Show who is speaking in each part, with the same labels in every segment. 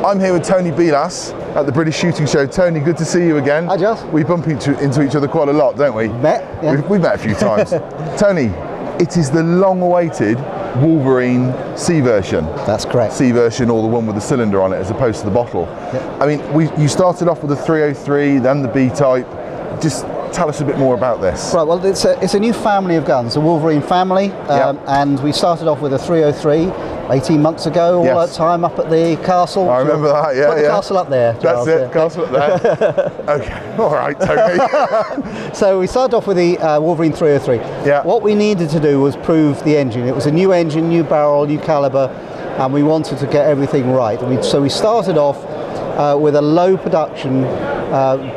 Speaker 1: I'm here with Tony Bilas at the British Shooting Show. Tony, good to see you again.
Speaker 2: Hi, Josh.
Speaker 1: We bump into each other quite a lot, don't we?
Speaker 2: Met, yeah.
Speaker 1: We've met a few times. Tony, it is the long-awaited Wolverine C version.
Speaker 2: That's correct.
Speaker 1: C version, or the one with the cylinder on it, as opposed to the bottle. Yep. I mean, you started off with the 303, then the B type. Just tell us a bit more about this.
Speaker 2: Right, well, it's a new family of guns, the Wolverine family, and we started off with a 303 18 months ago, all that time up at the castle.
Speaker 1: I remember that, yeah.
Speaker 2: Put the castle up there, Charles.
Speaker 1: That's it, castle up there. Okay, all right, Tony.
Speaker 2: So we started off with the Wolverine 303.
Speaker 1: Yeah.
Speaker 2: What we needed to do was prove the engine. It was a new engine, new barrel, new caliber, and we wanted to get everything right. So we started off with a low production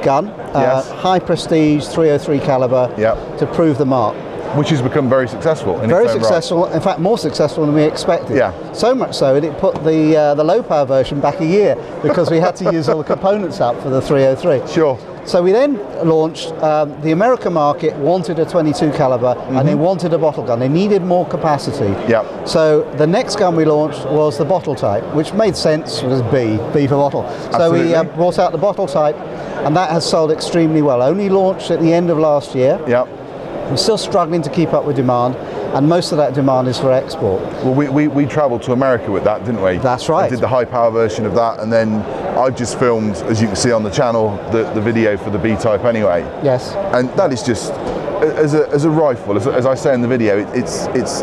Speaker 2: gun, high prestige 303 caliber, to prove the mark.
Speaker 1: Which has become very successful.
Speaker 2: Very successful, in fact more successful than we expected.
Speaker 1: Yeah.
Speaker 2: So much so that it put the low power version back a year because we had to use all the components up for the 303.
Speaker 1: Sure.
Speaker 2: So we then launched, the American market wanted a 22 caliber and they wanted a bottle gun. They needed more capacity.
Speaker 1: Yeah.
Speaker 2: So the next gun we launched was the bottle type, which made sense, was B for bottle.
Speaker 1: Absolutely.
Speaker 2: So we brought out the bottle type, and that has sold extremely well. Only launched at the end of last year.
Speaker 1: Yeah.
Speaker 2: We're still struggling to keep up with demand, and most of that demand is for export.
Speaker 1: Well, we travelled to America with that, didn't we?
Speaker 2: That's right.
Speaker 1: I did the high power version of that, and then I've just filmed, as you can see on the channel, the video for the B-type anyway.
Speaker 2: Yes.
Speaker 1: And that is just, as a rifle, as I say in the video, it's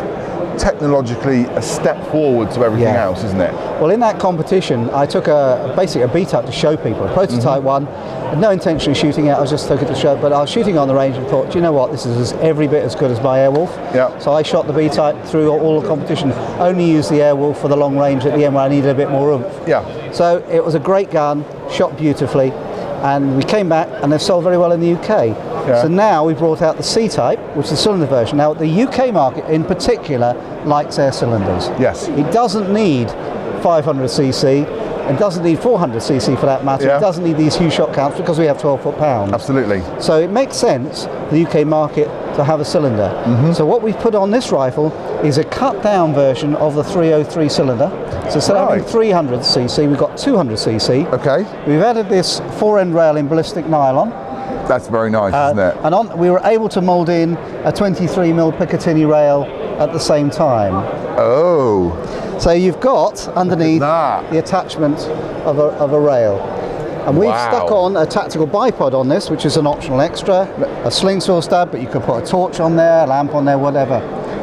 Speaker 1: technologically a step forward to everything else, isn't it?
Speaker 2: Well, in that competition, I took basically a B-type to show people, a prototype one. I had no intention of shooting it, I was just took it to show, but I was shooting on the range and thought, do you know what, this is every bit as good as my Airwolf.
Speaker 1: Yeah.
Speaker 2: So I shot the B-type through all the competition, only used the Airwolf for the long range at the end where I needed a bit more oomph.
Speaker 1: Yeah.
Speaker 2: So it was a great gun, shot beautifully, and we came back and they've sold very well in the UK.
Speaker 1: Yeah.
Speaker 2: So now we brought out the C-type, which is the cylinder version. Now the UK market in particular likes air cylinders.
Speaker 1: Yes.
Speaker 2: It doesn't need 500cc, it doesn't need 400cc for that matter. It doesn't need these huge shot counts because we have 12 foot-pounds.
Speaker 1: Absolutely.
Speaker 2: So it makes sense for the UK market to have a cylinder. So what we've put on this rifle is a cut-down version of the 303 cylinder. So instead of having 300cc, we've got 200cc.
Speaker 1: Okay.
Speaker 2: We've added this fore-end rail in ballistic nylon.
Speaker 1: That's very nice, isn't it?
Speaker 2: And we were able to mould in a 23mm Picatinny rail at the same time.
Speaker 1: Oh.
Speaker 2: So you've got underneath the attachment of a rail. And we've stuck on a tactical bipod on this, which is an optional extra, a sling saw stab, but you could put a torch on there, a lamp on there, whatever.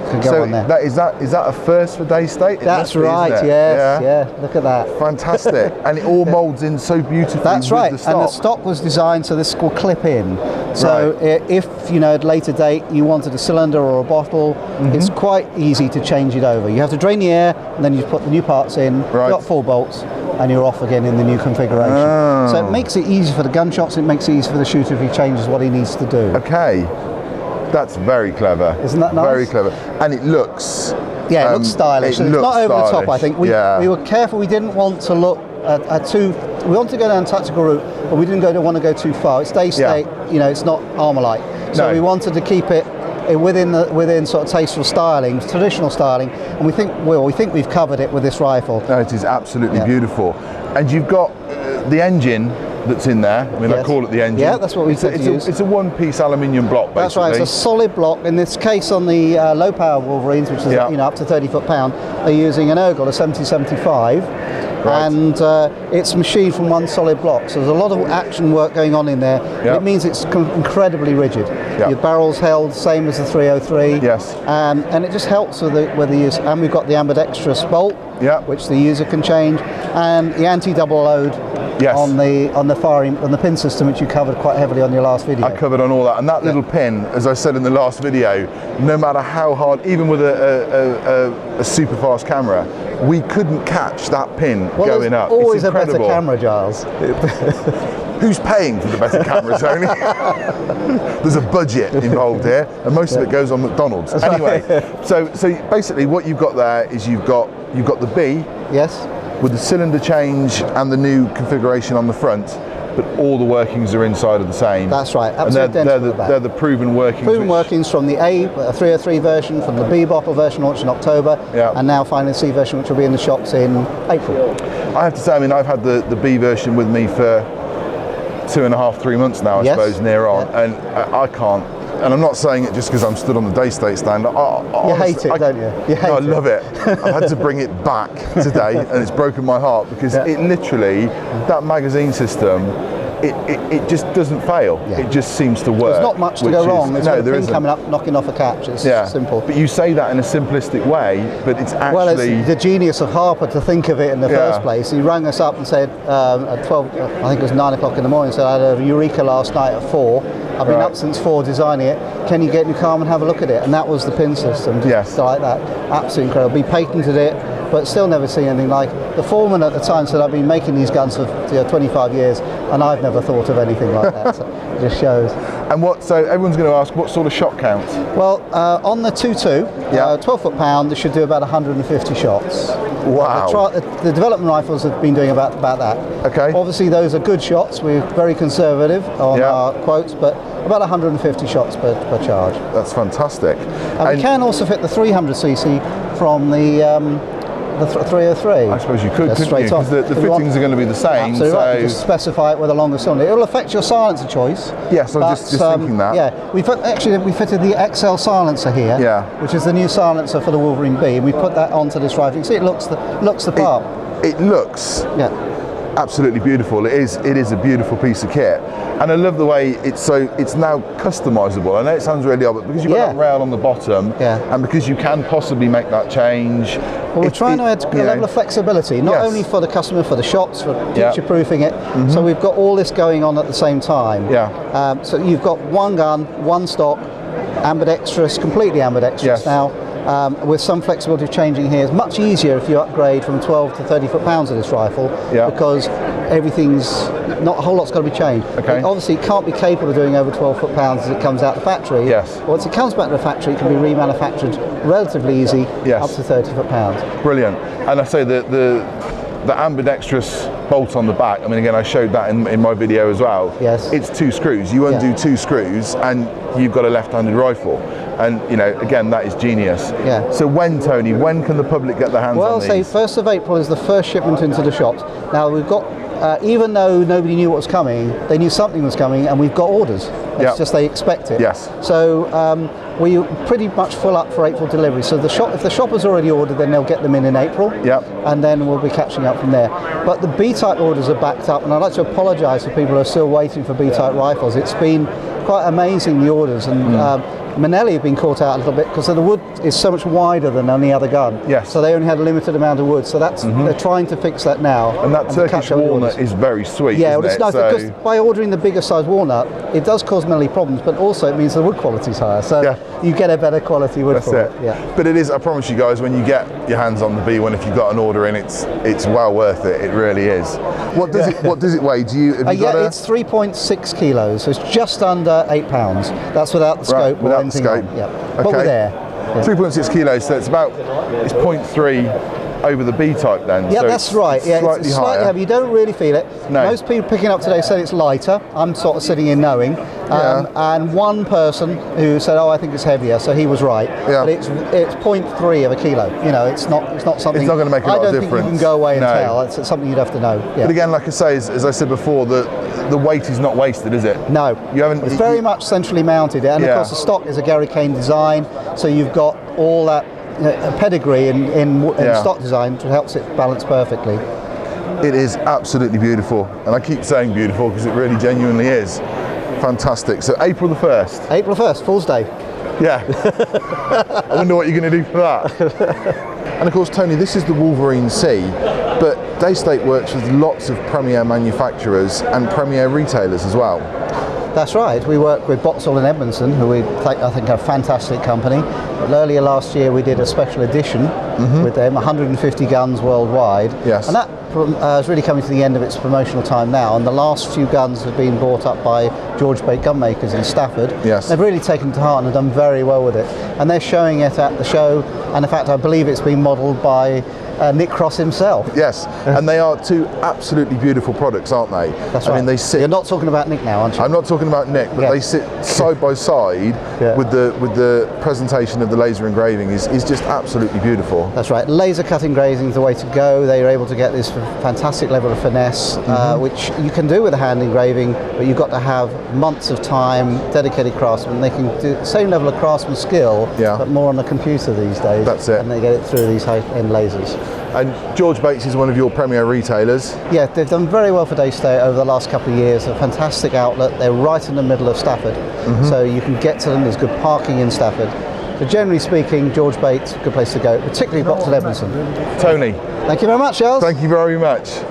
Speaker 2: Could go on there.
Speaker 1: Is that a first for Daystate?
Speaker 2: That's right, yes, yeah, look at that.
Speaker 1: Fantastic. And it all moulds in so beautifully.
Speaker 2: That's right,
Speaker 1: the stock.
Speaker 2: and the stock was designed so this will clip in. So if, at a later date you wanted a cylinder or a bottle, it's quite easy to change it over. You have to drain the air, and then you put the new parts in, you've got 4 bolts, and you're off again in the new configuration.
Speaker 1: Oh.
Speaker 2: So it makes it easy for the gunshots, it makes it easy for the shooter if he changes what he needs to do.
Speaker 1: Okay. That's very clever.
Speaker 2: Isn't that nice?
Speaker 1: Very clever. And it looks...
Speaker 2: Yeah, it looks stylish. It's not over the top, I think. We were careful, we didn't want to look we wanted to go down a tactical route, but we didn't want to go too far. It's Daystate, it's not Armalite. So we wanted to keep it within sort of tasteful styling, traditional styling, and we think we've covered it with this rifle.
Speaker 1: No, it is absolutely beautiful. And you've got the engine that's in there. I mean, I call it the engine.
Speaker 2: Yeah, that's what we use.
Speaker 1: It's a one-piece aluminium block, basically.
Speaker 2: That's right. It's a solid block. In this case, on the low-power Wolverines, which is up to 30 foot-pound, they're using an Airgun, a 7075, and it's machined from one solid block. So there's a lot of action work going on in there. It means it's incredibly rigid. Your barrel's held same as the 303.
Speaker 1: Yes.
Speaker 2: And it just helps with the use. And we've got the ambidextrous bolt, which the user can change, and the anti-double load. On the firing, on the pin system, which you covered quite heavily on your last video.
Speaker 1: I covered on all that, and that little pin, as I said in the last video, no matter how hard, even with a super fast camera, we couldn't catch that pin going up.
Speaker 2: Always
Speaker 1: it's incredible.
Speaker 2: A better camera, Giles.
Speaker 1: Who's paying for the better camera, Tony? There's a budget involved here, and most of it goes on McDonald's. Anyway, so basically, what you've got there is you've got the B.
Speaker 2: Yes.
Speaker 1: With the cylinder change and the new configuration on the front, but all the workings are inside of the same.
Speaker 2: That's right,
Speaker 1: absolutely. And they're the proven workings.
Speaker 2: Proven workings from the A 303 version, from the B bottle version launched in October, and now finally the C version, which will be in the shops in April.
Speaker 1: I have to say, I mean, I've had the B version with me for 2.5, 3 months now, I suppose, near on, and I can't. And I'm not saying it just because I'm stood on the Daystate stand.
Speaker 2: You hate it, don't you? You hate
Speaker 1: I love it. I've had to bring it back today, and it's broken my heart because it literally, that magazine system, it just doesn't fail. It just seems to work.
Speaker 2: There's not much to go wrong. There's
Speaker 1: no,
Speaker 2: a
Speaker 1: there
Speaker 2: pin
Speaker 1: isn't.
Speaker 2: coming up, knocking off a catch. It's simple.
Speaker 1: But you say that in a simplistic way, but it's actually...
Speaker 2: Well, it's the genius of Harper to think of it in the first place. He rang us up and said at 12, I think it was 9 o'clock in the morning, said I had a Eureka last night at 4. I've been up since 4 designing it. Can you get in your car and have a look at it? And that was the pin system. Just like that. Absolutely incredible. We patented it, but still never seen anything like. The foreman at the time said I've been making these guns for 25 years and I've never thought of anything like that. So it just shows.
Speaker 1: And so everyone's going to ask, what sort of shot count?
Speaker 2: Well, on the 2.2, 12 foot-pound, they should do about 150 shots.
Speaker 1: Wow.
Speaker 2: The development rifles have been doing about that.
Speaker 1: Okay.
Speaker 2: Obviously, those are good shots. We're very conservative on our quotes, but about 150 shots per charge.
Speaker 1: That's fantastic.
Speaker 2: And we can also fit the 300cc from the 303.
Speaker 1: I suppose you could, couldn't you? Because the fittings are going to be the same.
Speaker 2: Absolutely right. Just specify it with a longer cylinder. It will affect your silencer choice.
Speaker 1: Yes, I'm just thinking that.
Speaker 2: Yeah, we fitted the XL silencer here, which is the new silencer for the Wolverine B, and we put that onto this rifle. You can see it looks the part.
Speaker 1: It looks absolutely beautiful. It is a beautiful piece of kit, and I love the way it's now customizable. I know it sounds really odd, but because you've got that rail on the bottom, and because you can possibly make that change.
Speaker 2: Well, we're trying to add a level of flexibility, not only for the customer, for the shops, for future-proofing it. So we've got all this going on at the same time. So you've got one gun, one stock, ambidextrous, completely ambidextrous now. With some flexibility of changing here. It's much easier if you upgrade from 12 to 30 foot-pounds of this rifle because everything's, not a whole lot's got to be changed. Obviously it can't be capable of doing over 12 foot-pounds as it comes out the factory. Once it comes back to the factory it can be remanufactured relatively easy up to 30 foot-pounds.
Speaker 1: Brilliant. And I say the ambidextrous bolt on the back, I mean, again, I showed that in my video as well. It's 2 screws. You undo 2 screws and you've got a left-handed rifle. And, you know, again, that is genius. So Tony, when can the public get their hands on these?
Speaker 2: Well, say 1st of April is the first shipment into the shops. Now, we've got, even though nobody knew what was coming, they knew something was coming, and we've got orders. It's just they expect it. So we pretty much full up for April delivery. So if the shop has already ordered, then they'll get them in April. And then we'll be catching up from there. But the B-type orders are backed up, and I'd like to apologise for people who are still waiting for B-type rifles. It's been quite amazing, the orders, and Manelli have been caught out a little bit because the wood is so much wider than any other gun. So they only had a limited amount of wood. So that's they're trying to fix that now.
Speaker 1: And that Turkish walnut is very sweet.
Speaker 2: Well, it's nice because by ordering the bigger size walnut, it does cause Manelli problems, but also it means the wood quality is higher. So you get a better quality wood for it.
Speaker 1: But it is, I promise you guys, when you get your hands on the B1, if you've got an order in, it's well worth it. It really is. What does it weigh? Have you got
Speaker 2: it's 3.6 kilos. So it's just under 8 pounds. That's without the scope or anything on. But we're there.
Speaker 1: 3.6 kilos, so it's 0.3 over the B-type then.
Speaker 2: So that's right. It's slightly heavy. You don't really feel it. Most people picking up today said it's lighter. I'm sort of sitting in knowing. And one person who said, "Oh, I think it's heavier," so he was right. But it's 0.3 of a kilo. You know, it's not something.
Speaker 1: It's not going to make a lot of difference.
Speaker 2: I don't think you can go away and tell. It's something you'd have to know.
Speaker 1: But again, like I say, as I said before, the weight is not wasted, is it?
Speaker 2: No.
Speaker 1: You haven't.
Speaker 2: It's very much centrally mounted, and of course the stock is a Gary Kane design, so you've got all that pedigree in stock design, which helps it balance perfectly.
Speaker 1: It is absolutely beautiful, and I keep saying beautiful because it really genuinely is. Fantastic. So April the 1st.
Speaker 2: April 1st, Fool's Day.
Speaker 1: I wonder what you're going to do for that. And of course, Tony, this is the Wolverine C, but Daystate works with lots of premier manufacturers and premier retailers as well.
Speaker 2: That's right. We work with Boxall and Edmondson, who I think are a fantastic company. Earlier last year we did a special edition with them, 150 guns worldwide. And that is really coming to the end of its promotional time now, and the last few guns have been bought up by George Bate gun makers in Stafford. They've really taken it to heart and have done very well with it, and they're showing it at the show, and in fact I believe it's been modelled by Nick Cross himself. And they are 2 absolutely beautiful products, aren't they? That's right.
Speaker 1: I mean, they sit.
Speaker 2: You're not talking about Nick now, aren't you?
Speaker 1: I'm not talking about Nick, but they sit side by side with the presentation of the laser engraving is just absolutely beautiful. sure.
Speaker 2: That's right. Laser cut engraving is the way to go. They are able to get this fantastic level of finesse, which you can do with a hand engraving, but you've got to have months of time, dedicated craftsmen. They can do the same level of craftsman skill, but more on a computer these days.
Speaker 1: That's it.
Speaker 2: And they get it through these high-end lasers.
Speaker 1: And George Bates is one of your premier retailers.
Speaker 2: Yeah, they've done very well for Daystate over the last couple of years. A fantastic outlet. They're right in the middle of Stafford, so you can get to them. There's good parking in Stafford. So generally speaking, George Bates, good place to go, particularly Boxed Edmondson.
Speaker 1: Tony.
Speaker 2: Thank you very much, Charles.
Speaker 1: Thank you very much.